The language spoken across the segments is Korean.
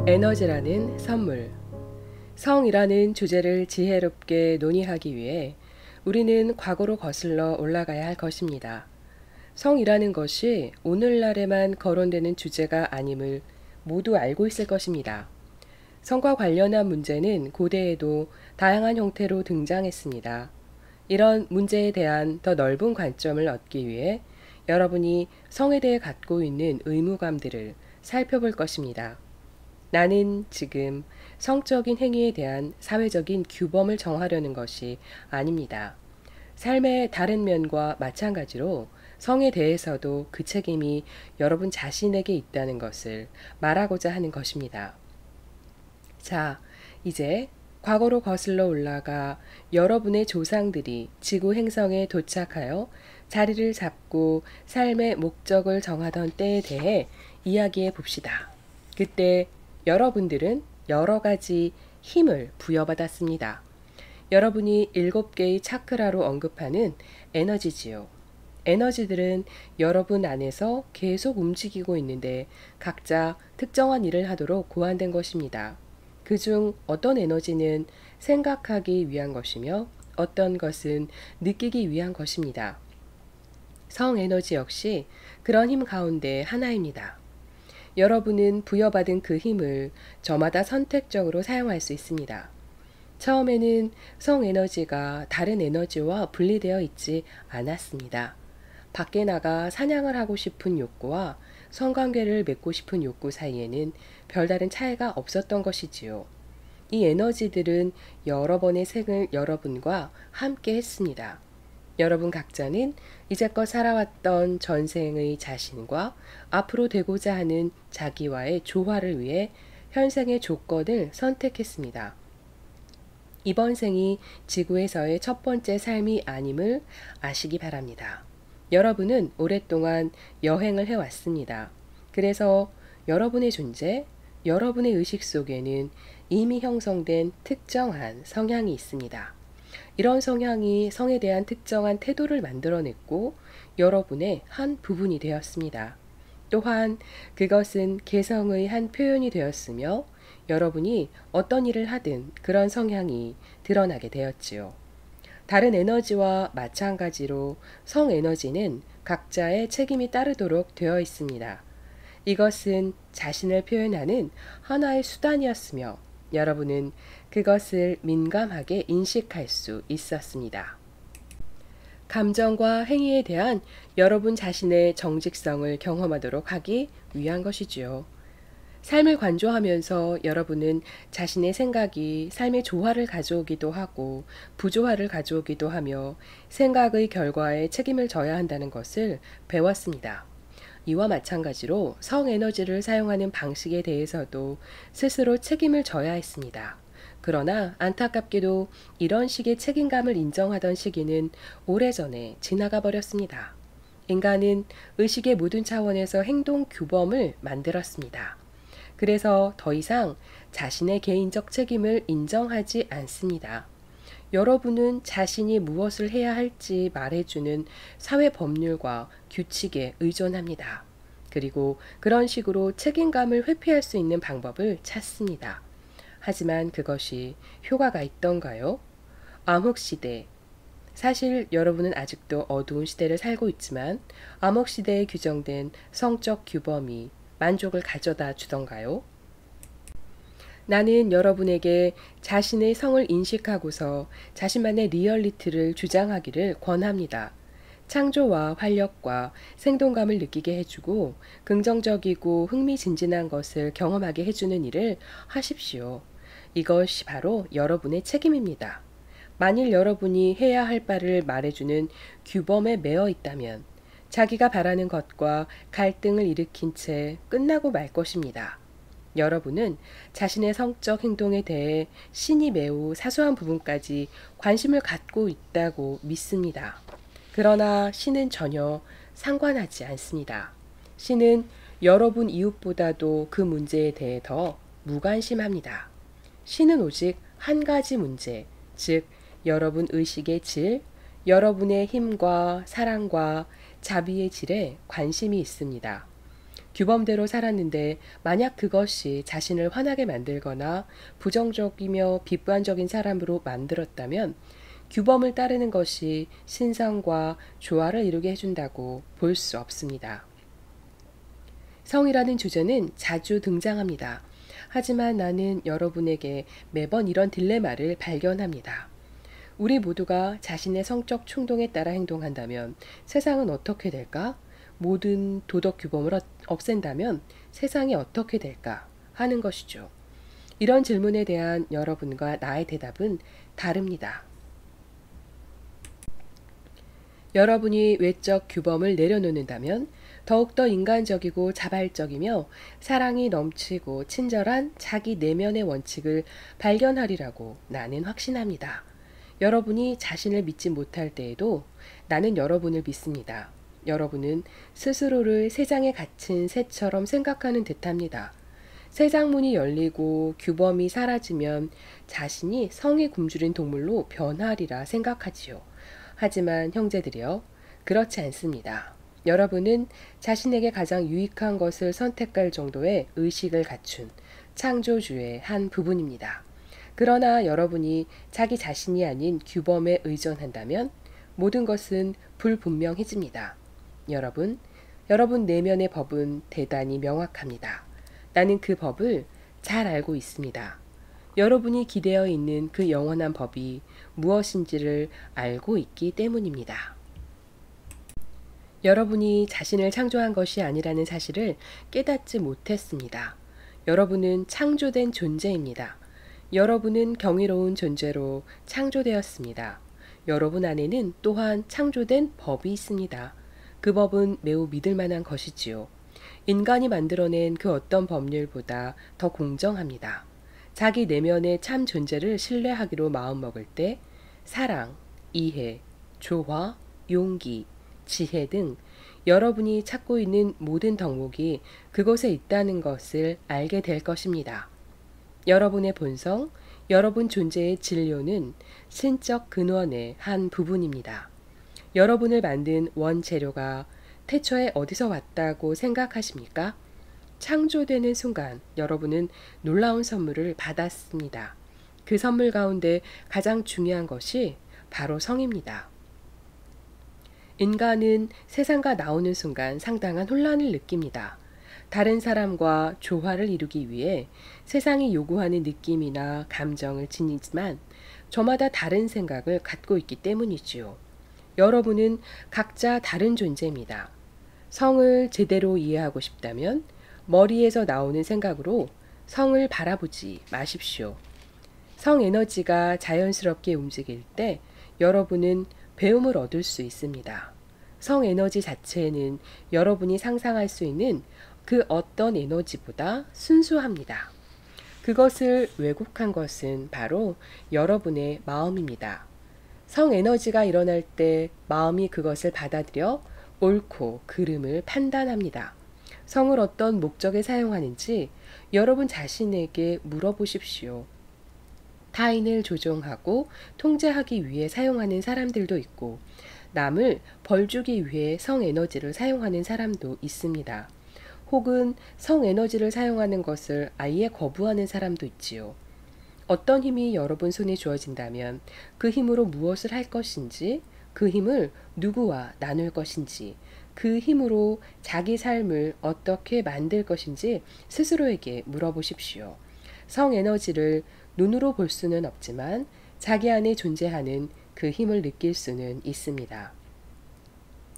성에너지라는 선물. 성이라는 주제를 지혜롭게 논의하기 위해 우리는 과거로 거슬러 올라가야 할 것입니다. 성이라는 것이 오늘날에만 거론되는 주제가 아님을 모두 알고 있을 것입니다. 성과 관련한 문제는 고대에도 다양한 형태로 등장했습니다. 이런 문제에 대한 더 넓은 관점을 얻기 위해 여러분이 성에 대해 갖고 있는 의무감들을 살펴볼 것입니다. 나는 지금 성적인 행위에 대한 사회적인 규범을 정하려는 것이 아닙니다. 삶의 다른 면과 마찬가지로 성에 대해서도 그 책임이 여러분 자신에게 있다는 것을 말하고자 하는 것입니다. 자, 이제 과거로 거슬러 올라가 여러분의 조상들이 지구 행성에 도착하여 자리를 잡고 삶의 목적을 정하던 때에 대해 이야기해 봅시다. 그때 여러분들은 여러 가지 힘을 부여받았습니다. 여러분이 7개의 차크라로 언급하는 에너지지요. 에너지들은 여러분 안에서 계속 움직이고 있는데 각자 특정한 일을 하도록 고안된 것입니다. 그중 어떤 에너지는 생각하기 위한 것이며 어떤 것은 느끼기 위한 것입니다. 성 에너지 역시 그런 힘 가운데 하나입니다. 여러분은 부여받은 그 힘을 저마다 선택적으로 사용할 수 있습니다. 처음에는 성 에너지가 다른 에너지와 분리되어 있지 않았습니다. 밖에 나가 사냥을 하고 싶은 욕구와 성관계를 맺고 싶은 욕구 사이에는 별다른 차이가 없었던 것이지요. 이 에너지들은 여러 번의 생을 여러분과 함께 했습니다. 여러분 각자는 이제껏 살아왔던 전생의 자신과 앞으로 되고자 하는 자기와의 조화를 위해 현생의 조건을 선택했습니다. 이번 생이 지구에서의 첫 번째 삶이 아님을 아시기 바랍니다. 여러분은 오랫동안 여행을 해왔습니다. 그래서 여러분의 존재, 여러분의 의식 속에는 이미 형성된 특정한 성향이 있습니다. 이런 성향이 성에 대한 특정한 태도를 만들어냈고 여러분의 한 부분이 되었습니다. 또한 그것은 개성의 한 표현이 되었으며 여러분이 어떤 일을 하든 그런 성향이 드러나게 되었지요. 다른 에너지와 마찬가지로 성 에너지는 각자의 책임이 따르도록 되어 있습니다. 이것은 자신을 표현하는 하나의 수단이었으며 여러분은 그것을 민감하게 인식할 수 있었습니다. 감정과 행위에 대한 여러분 자신의 정직성을 경험하도록 하기 위한 것이지요. 삶을 관조하면서 여러분은 자신의 생각이 삶의 조화를 가져오기도 하고 부조화를 가져오기도 하며 생각의 결과에 책임을 져야 한다는 것을 배웠습니다. 이와 마찬가지로 성 에너지를 사용하는 방식에 대해서도 스스로 책임을 져야 했습니다. 그러나 안타깝게도 이런 식의 책임감을 인정하던 시기는 오래전에 지나가 버렸습니다. 인간은 의식의 모든 차원에서 행동 규범을 만들었습니다. 그래서 더 이상 자신의 개인적 책임을 인정하지 않습니다. 여러분은 자신이 무엇을 해야 할지 말해주는 사회 법률과 규칙에 의존합니다. 그리고 그런 식으로 책임감을 회피할 수 있는 방법을 찾습니다. 하지만 그것이 효과가 있던가요? 암흑시대. 사실 여러분은 아직도 어두운 시대를 살고 있지만 암흑시대에 규정된 성적 규범이 만족을 가져다 주던가요? 나는 여러분에게 자신의 성을 인식하고서 자신만의 리얼리티를 주장하기를 권합니다. 창조와 활력과 생동감을 느끼게 해주고 긍정적이고 흥미진진한 것을 경험하게 해주는 일을 하십시오. 이것이 바로 여러분의 책임입니다. 만일 여러분이 해야 할 바를 말해주는 규범에 매여 있다면 자기가 바라는 것과 갈등을 일으킨 채 끝나고 말 것입니다. 여러분은 자신의 성적 행동에 대해 신이 매우 사소한 부분까지 관심을 갖고 있다고 믿습니다. 그러나 신은 전혀 상관하지 않습니다. 신은 여러분 이웃보다도 그 문제에 대해 더 무관심합니다. 신은 오직 한 가지 문제, 즉 여러분 의식의 질, 여러분의 힘과 사랑과 자비의 질에 관심이 있습니다. 규범대로 살았는데 만약 그것이 자신을 화나게 만들거나 부정적이며 비관적인 사람으로 만들었다면 규범을 따르는 것이 신성과 조화를 이루게 해준다고 볼 수 없습니다. 성이라는 주제는 자주 등장합니다. 하지만 나는 여러분에게 매번 이런 딜레마를 발견합니다. 우리 모두가 자신의 성적 충동에 따라 행동한다면 세상은 어떻게 될까? 모든 도덕 규범을 없앤다면 세상이 어떻게 될까? 하는 것이죠. 이런 질문에 대한 여러분과 나의 대답은 다릅니다. 여러분이 외적 규범을 내려놓는다면 더욱더 인간적이고 자발적이며 사랑이 넘치고 친절한 자기 내면의 원칙을 발견하리라고 나는 확신합니다. 여러분이 자신을 믿지 못할 때에도 나는 여러분을 믿습니다. 여러분은 스스로를 세상에 갇힌 새처럼 생각하는 듯합니다. 세상문이 열리고 규범이 사라지면 자신이 성에 굶주린 동물로 변하리라 생각하지요. 하지만 형제들이여, 그렇지 않습니다. 여러분은 자신에게 가장 유익한 것을 선택할 정도의 의식을 갖춘 창조주의 한 부분입니다. 그러나 여러분이 자기 자신이 아닌 규범에 의존한다면 모든 것은 불분명해집니다. 여러분 내면의 법은 대단히 명확합니다. 나는 그 법을 잘 알고 있습니다. 여러분이 기대어 있는 그 영원한 법이 무엇인지를 알고 있기 때문입니다. 여러분이 자신을 창조한 것이 아니라는 사실을 깨닫지 못했습니다. 여러분은 창조된 존재입니다. 여러분은 경이로운 존재로 창조되었습니다. 여러분 안에는 또한 창조된 법이 있습니다. 그 법은 매우 믿을 만한 것이지요. 인간이 만들어낸 그 어떤 법률보다 더 공정합니다. 자기 내면의 참 존재를 신뢰하기로 마음먹을 때 사랑, 이해, 조화, 용기, 지혜 등 여러분이 찾고 있는 모든 덕목이 그곳에 있다는 것을 알게 될 것입니다. 여러분의 본성, 여러분 존재의 진료는 신적 근원의 한 부분입니다. 여러분을 만든 원재료가 태초에 어디서 왔다고 생각하십니까? 창조되는 순간 여러분은 놀라운 선물을 받았습니다. 그 선물 가운데 가장 중요한 것이 바로 성입니다. 인간은 세상과 나오는 순간 상당한 혼란을 느낍니다. 다른 사람과 조화를 이루기 위해 세상이 요구하는 느낌이나 감정을 지니지만 저마다 다른 생각을 갖고 있기 때문이지요. 여러분은 각자 다른 존재입니다. 성을 제대로 이해하고 싶다면 머리에서 나오는 생각으로 성을 바라보지 마십시오. 성 에너지가 자연스럽게 움직일 때 여러분은 배움을 얻을 수 있습니다. 성 에너지 자체는 여러분이 상상할 수 있는 그 어떤 에너지보다 순수합니다. 그것을 왜곡한 것은 바로 여러분의 마음입니다. 성 에너지가 일어날 때 마음이 그것을 받아들여 옳고 그름을 판단합니다. 성을 어떤 목적에 사용하는지 여러분 자신에게 물어보십시오. 타인을 조종하고 통제하기 위해 사용하는 사람들도 있고 남을 벌주기 위해 성 에너지를 사용하는 사람도 있습니다. 혹은 성 에너지를 사용하는 것을 아예 거부하는 사람도 있지요. 어떤 힘이 여러분 손에 주어진다면 그 힘으로 무엇을 할 것인지, 그 힘을 누구와 나눌 것인지, 그 힘으로 자기 삶을 어떻게 만들 것인지 스스로에게 물어보십시오. 성 에너지를 눈으로 볼 수는 없지만 자기 안에 존재하는 그 힘을 느낄 수는 있습니다.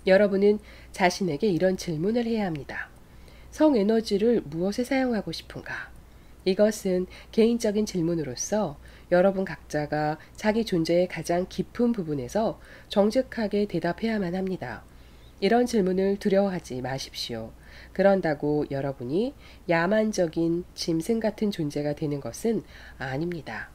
여러분은 자신에게 이런 질문을 해야 합니다. 성 에너지를 무엇에 사용하고 싶은가? 이것은 개인적인 질문으로서 여러분 각자가 자기 존재의 가장 깊은 부분에서 정직하게 대답해야만 합니다. 이런 질문을 두려워하지 마십시오. 그런다고 여러분이 야만적인 짐승 같은 존재가 되는 것은 아닙니다.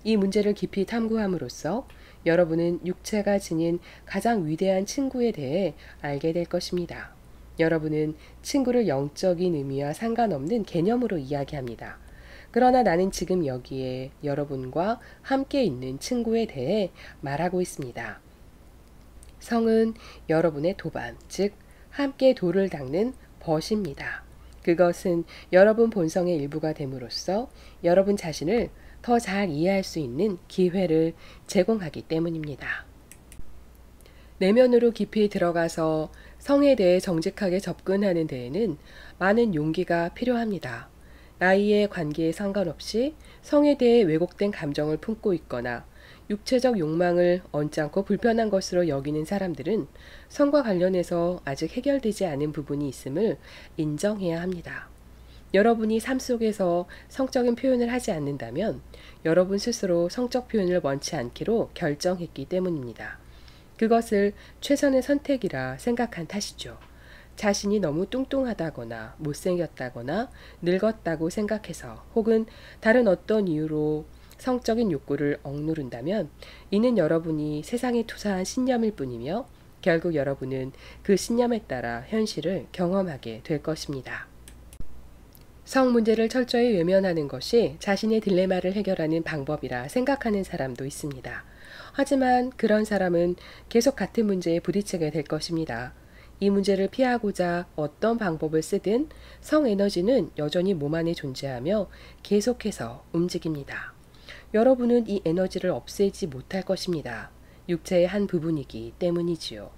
이 문제를 깊이 탐구함으로써 여러분은 육체가 지닌 가장 위대한 친구에 대해 알게 될 것입니다. 여러분은 친구를 영적인 의미와 상관없는 개념으로 이야기합니다. 그러나 나는 지금 여기에 여러분과 함께 있는 친구에 대해 말하고 있습니다. 성은 여러분의 도반, 즉 함께 돌을 닦는 벗입니다. 그것은 여러분 본성의 일부가 됨으로써 여러분 자신을 더 잘 이해할 수 있는 기회를 제공하기 때문입니다. 내면으로 깊이 들어가서 성에 대해 정직하게 접근하는 데에는 많은 용기가 필요합니다. 나이의 관계에 상관없이 성에 대해 왜곡된 감정을 품고 있거나 육체적 욕망을 언짢고 불편한 것으로 여기는 사람들은 성과 관련해서 아직 해결되지 않은 부분이 있음을 인정해야 합니다. 여러분이 삶 속에서 성적인 표현을 하지 않는다면 여러분 스스로 성적 표현을 원치 않기로 결정했기 때문입니다. 그것을 최선의 선택이라 생각한 탓이죠. 자신이 너무 뚱뚱하다거나 못생겼다거나 늙었다고 생각해서 혹은 다른 어떤 이유로 성적인 욕구를 억누른다면 이는 여러분이 세상에 투사한 신념일 뿐이며 결국 여러분은 그 신념에 따라 현실을 경험하게 될 것입니다. 성 문제를 철저히 외면하는 것이 자신의 딜레마를 해결하는 방법이라 생각하는 사람도 있습니다. 하지만 그런 사람은 계속 같은 문제에 부딪히게 될 것입니다. 이 문제를 피하고자 어떤 방법을 쓰든 성 에너지는 여전히 몸 안에 존재하며 계속해서 움직입니다. 여러분은 이 에너지를 없애지 못할 것입니다. 육체의 한 부분이기 때문이지요.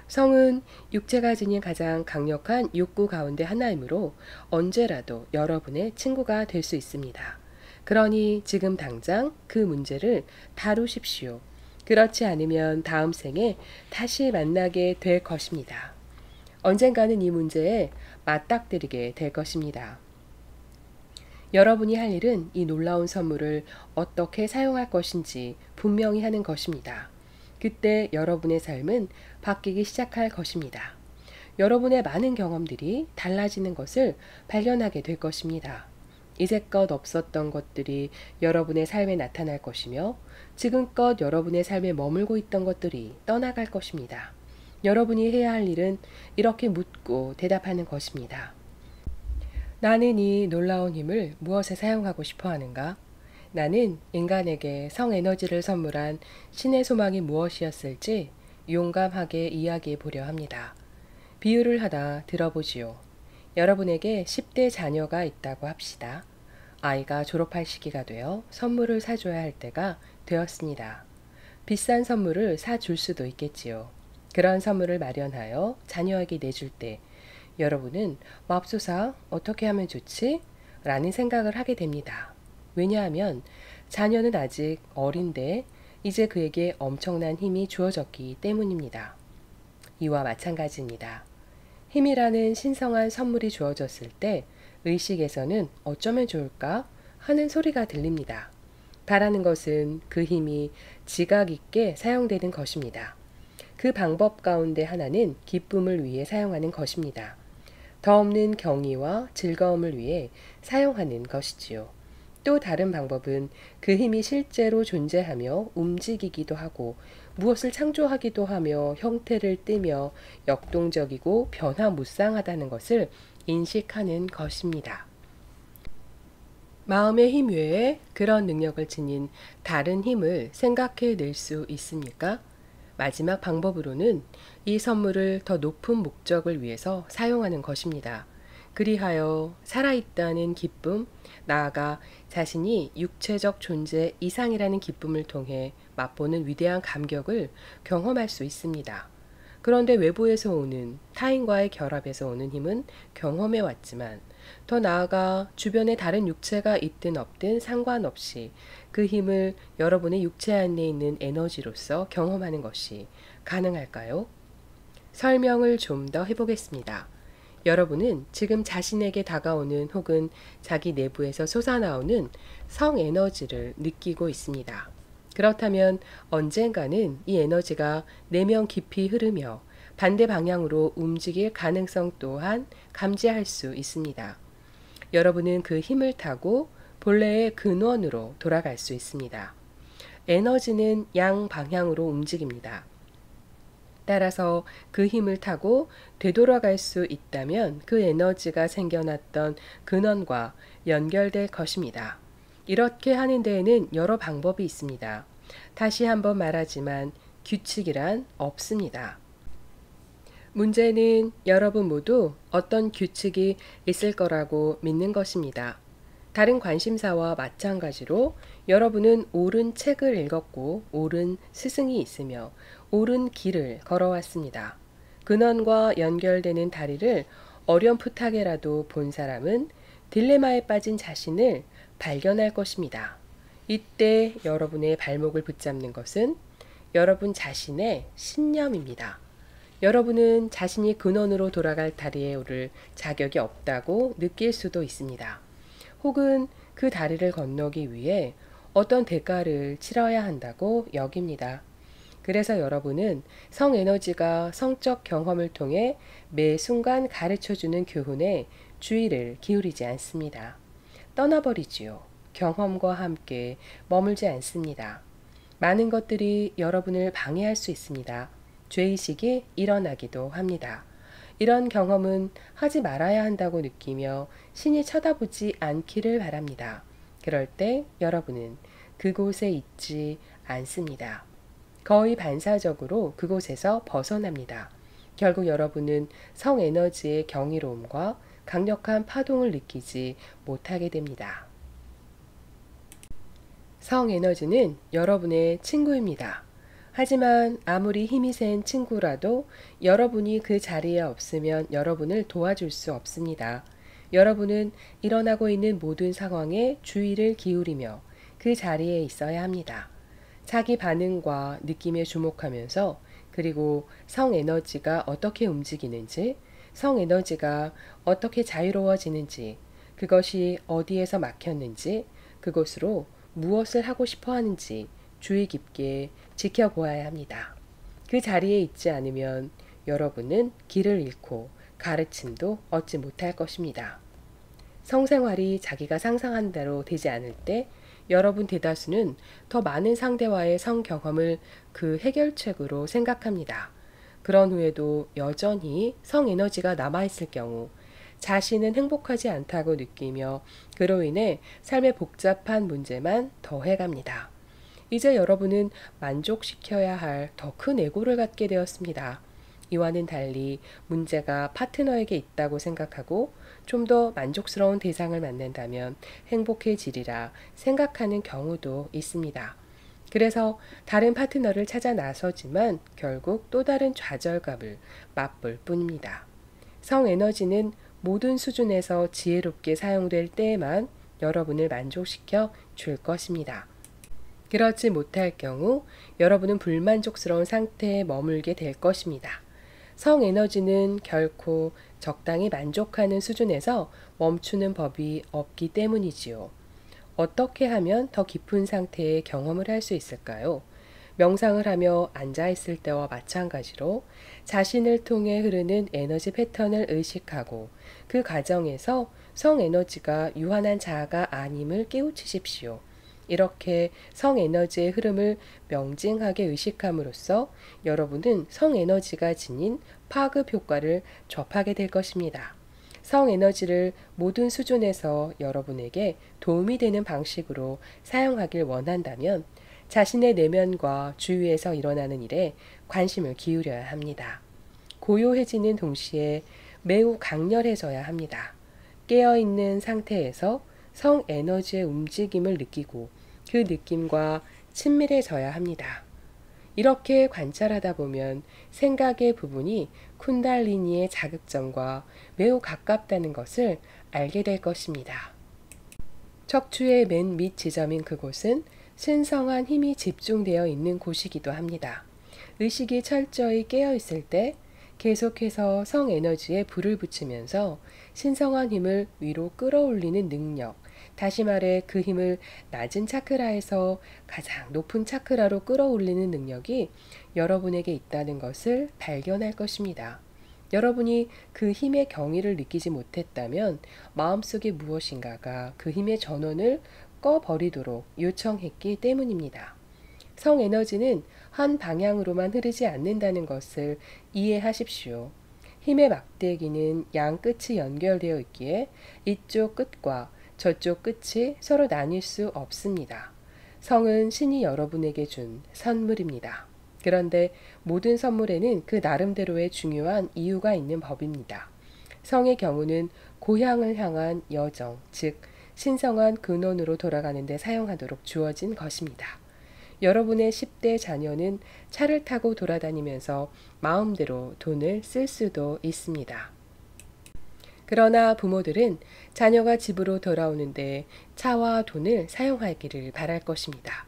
성은 육체가 지닌 가장 강력한 욕구 가운데 하나이므로 언제라도 여러분의 친구가 될 수 있습니다. 그러니 지금 당장 그 문제를 다루십시오. 그렇지 않으면 다음 생에 다시 만나게 될 것입니다. 언젠가는 이 문제에 맞닥뜨리게 될 것입니다. 여러분이 할 일은 이 놀라운 선물을 어떻게 사용할 것인지 분명히 하는 것입니다. 그때 여러분의 삶은 바뀌기 시작할 것입니다. 여러분의 많은 경험들이 달라지는 것을 발견하게 될 것입니다. 이제껏 없었던 것들이 여러분의 삶에 나타날 것이며 지금껏 여러분의 삶에 머물고 있던 것들이 떠나갈 것입니다. 여러분이 해야 할 일은 이렇게 묻고 대답하는 것입니다. 나는 이 놀라운 힘을 무엇에 사용하고 싶어 하는가? 나는 인간에게 성에너지를 선물한 신의 소망이 무엇이었을지 용감하게 이야기해 보려 합니다. 비유를 하나 들어보지요. 여러분에게 10대 자녀가 있다고 합시다. 아이가 졸업할 시기가 되어 선물을 사줘야 할 때가 되었습니다. 비싼 선물을 사줄 수도 있겠지요. 그런 선물을 마련하여 자녀에게 내줄 때 여러분은 맙소사 어떻게 하면 좋지? 라는 생각을 하게 됩니다. 왜냐하면 자녀는 아직 어린데 이제 그에게 엄청난 힘이 주어졌기 때문입니다. 이와 마찬가지입니다. 힘이라는 신성한 선물이 주어졌을 때 의식에서는 어쩌면 좋을까 하는 소리가 들립니다. 바라는 것은 그 힘이 지각 있게 사용되는 것입니다. 그 방법 가운데 하나는 기쁨을 위해 사용하는 것입니다. 더 없는 경의와 즐거움을 위해 사용하는 것이지요. 또 다른 방법은 그 힘이 실제로 존재하며 움직이기도 하고 무엇을 창조하기도 하며 형태를 띠며 역동적이고 변화무쌍하다는 것을 인식하는 것입니다. 마음의 힘 외에 그런 능력을 지닌 다른 힘을 생각해 낼 수 있습니까? 마지막 방법으로는 이 선물을 더 높은 목적을 위해서 사용하는 것입니다. 그리하여 살아있다는 기쁨, 나아가 자신이 육체적 존재 이상이라는 기쁨을 통해 맛보는 위대한 감격을 경험할 수 있습니다. 그런데 외부에서 오는 타인과의 결합에서 오는 힘은 경험해 왔지만 더 나아가 주변에 다른 육체가 있든 없든 상관없이 그 힘을 여러분의 육체 안에 있는 에너지로서 경험하는 것이 가능할까요? 설명을 좀 더 해보겠습니다. 여러분은 지금 자신에게 다가오는 혹은 자기 내부에서 솟아나오는 성에너지를 느끼고 있습니다. 그렇다면 언젠가는 이 에너지가 내면 깊이 흐르며 반대 방향으로 움직일 가능성 또한 감지할 수 있습니다. 여러분은 그 힘을 타고 본래의 근원으로 돌아갈 수 있습니다. 에너지는 양방향으로 움직입니다. 따라서 그 힘을 타고 되돌아갈 수 있다면 그 에너지가 생겨났던 근원과 연결될 것입니다. 이렇게 하는 데에는 여러 방법이 있습니다. 다시 한번 말하지만 규칙이란 없습니다. 문제는 여러분 모두 어떤 규칙이 있을 거라고 믿는 것입니다. 다른 관심사와 마찬가지로 여러분은 옳은 책을 읽었고 옳은 스승이 있으며 옳은 길을 걸어왔습니다. 근원과 연결되는 다리를 어렴풋하게라도 본 사람은 딜레마에 빠진 자신을 발견할 것입니다. 이때 여러분의 발목을 붙잡는 것은 여러분 자신의 신념입니다. 여러분은 자신이 근원으로 돌아갈 다리에 오를 자격이 없다고 느낄 수도 있습니다. 혹은 그 다리를 건너기 위해 어떤 대가를 치러야 한다고 여깁니다. 그래서 여러분은 성에너지가 성적 경험을 통해 매 순간 가르쳐주는 교훈에 주의를 기울이지 않습니다. 떠나버리지요. 경험과 함께 머물지 않습니다. 많은 것들이 여러분을 방해할 수 있습니다. 죄의식이 일어나기도 합니다. 이런 경험은 하지 말아야 한다고 느끼며 신이 쳐다보지 않기를 바랍니다. 그럴 때 여러분은 그곳에 있지 않습니다. 거의 반사적으로 그곳에서 벗어납니다. 결국 여러분은 성에너지의 경이로움과 강력한 파동을 느끼지 못하게 됩니다. 성에너지는 여러분의 친구입니다. 하지만 아무리 힘이 센 친구라도 여러분이 그 자리에 없으면 여러분을 도와줄 수 없습니다. 여러분은 일어나고 있는 모든 상황에 주의를 기울이며 그 자리에 있어야 합니다. 자기 반응과 느낌에 주목하면서 그리고 성에너지가 어떻게 움직이는지, 성에너지가 어떻게 자유로워지는지, 그것이 어디에서 막혔는지, 그것으로 무엇을 하고 싶어 하는지 주의 깊게 지켜보아야 합니다. 그 자리에 있지 않으면 여러분은 길을 잃고 가르침도 얻지 못할 것입니다. 성생활이 자기가 상상한 대로 되지 않을 때 여러분 대다수는 더 많은 상대와의 성경험을 그 해결책으로 생각합니다. 그런 후에도 여전히 성에너지가 남아있을 경우 자신은 행복하지 않다고 느끼며 그로 인해 삶의 복잡한 문제만 더해갑니다. 이제 여러분은 만족시켜야 할 더 큰 애고를 갖게 되었습니다. 이와는 달리 문제가 파트너에게 있다고 생각하고 좀 더 만족스러운 대상을 만난다면 행복해지리라 생각하는 경우도 있습니다. 그래서 다른 파트너를 찾아 나서지만 결국 또 다른 좌절감을 맛볼 뿐입니다. 성에너지는 모든 수준에서 지혜롭게 사용될 때에만 여러분을 만족시켜 줄 것입니다. 그렇지 못할 경우 여러분은 불만족스러운 상태에 머물게 될 것입니다. 성에너지는 결코 적당히 만족하는 수준에서 멈추는 법이 없기 때문이지요. 어떻게 하면 더 깊은 상태의 경험을 할 수 있을까요? 명상을 하며 앉아있을 때와 마찬가지로 자신을 통해 흐르는 에너지 패턴을 의식하고 그 과정에서 성에너지가 유한한 자아가 아님을 깨우치십시오. 이렇게 성에너지의 흐름을 명징하게 의식함으로써 여러분은 성에너지가 지닌 파급 효과를 접하게 될 것입니다. 성에너지를 모든 수준에서 여러분에게 도움이 되는 방식으로 사용하길 원한다면 자신의 내면과 주위에서 일어나는 일에 관심을 기울여야 합니다. 고요해지는 동시에 매우 강렬해져야 합니다. 깨어있는 상태에서 성에너지의 움직임을 느끼고 그 느낌과 친밀해져야 합니다. 이렇게 관찰하다 보면 생각의 부분이 쿤달리니의 자극점과 매우 가깝다는 것을 알게 될 것입니다. 척추의 맨 밑 지점인 그곳은 신성한 힘이 집중되어 있는 곳이기도 합니다. 의식이 철저히 깨어 있을 때 계속해서 성에너지에 불을 붙이면서 신성한 힘을 위로 끌어올리는 능력, 다시 말해 그 힘을 낮은 차크라에서 가장 높은 차크라로 끌어올리는 능력이 여러분에게 있다는 것을 발견할 것입니다. 여러분이 그 힘의 경위를 느끼지 못했다면 마음속에 무엇인가가 그 힘의 전원을 꺼버리도록 요청했기 때문입니다. 성에너지는 한 방향으로만 흐르지 않는다는 것을 이해하십시오. 힘의 막대기는 양 끝이 연결되어 있기에 이쪽 끝과 저쪽 끝이 서로 나뉠 수 없습니다. 성은 신이 여러분에게 준 선물입니다. 그런데 모든 선물에는 그 나름대로의 중요한 이유가 있는 법입니다. 성의 경우는 고향을 향한 여정, 즉 신성한 근원으로 돌아가는 데 사용하도록 주어진 것입니다. 여러분의 10대 자녀는 차를 타고 돌아다니면서 마음대로 돈을 쓸 수도 있습니다. 그러나 부모들은 자녀가 집으로 돌아오는데 차와 돈을 사용하기를 바랄 것입니다.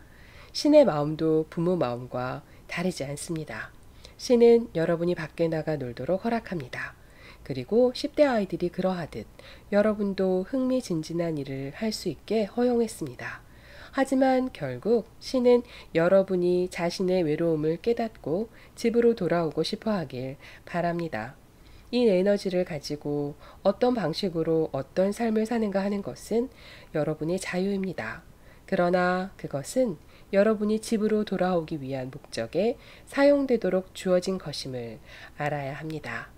신의 마음도 부모 마음과 다르지 않습니다. 신은 여러분이 밖에 나가 놀도록 허락합니다. 그리고 10대 아이들이 그러하듯 여러분도 흥미진진한 일을 할 수 있게 허용했습니다. 하지만 결국 신은 여러분이 자신의 외로움을 깨닫고 집으로 돌아오고 싶어 하길 바랍니다. 이 에너지를 가지고 어떤 방식으로 어떤 삶을 사는가 하는 것은 여러분의 자유입니다. 그러나 그것은 여러분이 집으로 돌아오기 위한 목적에 사용되도록 주어진 것임을 알아야 합니다.